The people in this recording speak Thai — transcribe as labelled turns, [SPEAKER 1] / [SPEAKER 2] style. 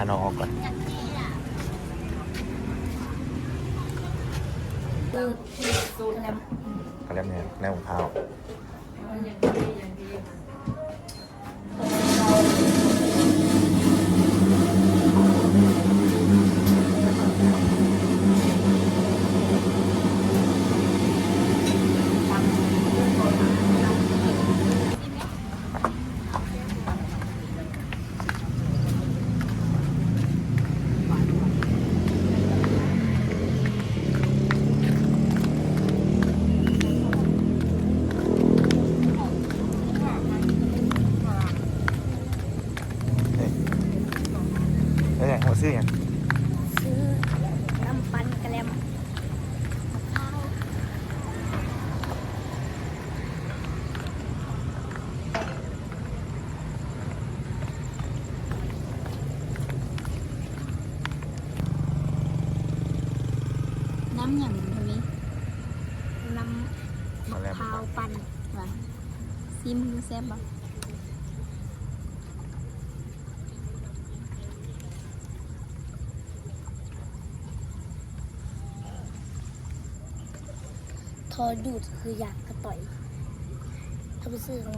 [SPEAKER 1] าน้องออกก่อนก็แล้วเนี่ยแนวของเท้าแล้วไงเขาซื้อยัง
[SPEAKER 2] ซื้อน้ำปั่นกระเลมน้ำอย่างตรงนี้น้ำมะพร้าวปั่นว่ะซิมดูแซ่บบ่ทอดูดคืออยากกระต่อยถ้าไปซื้อเขา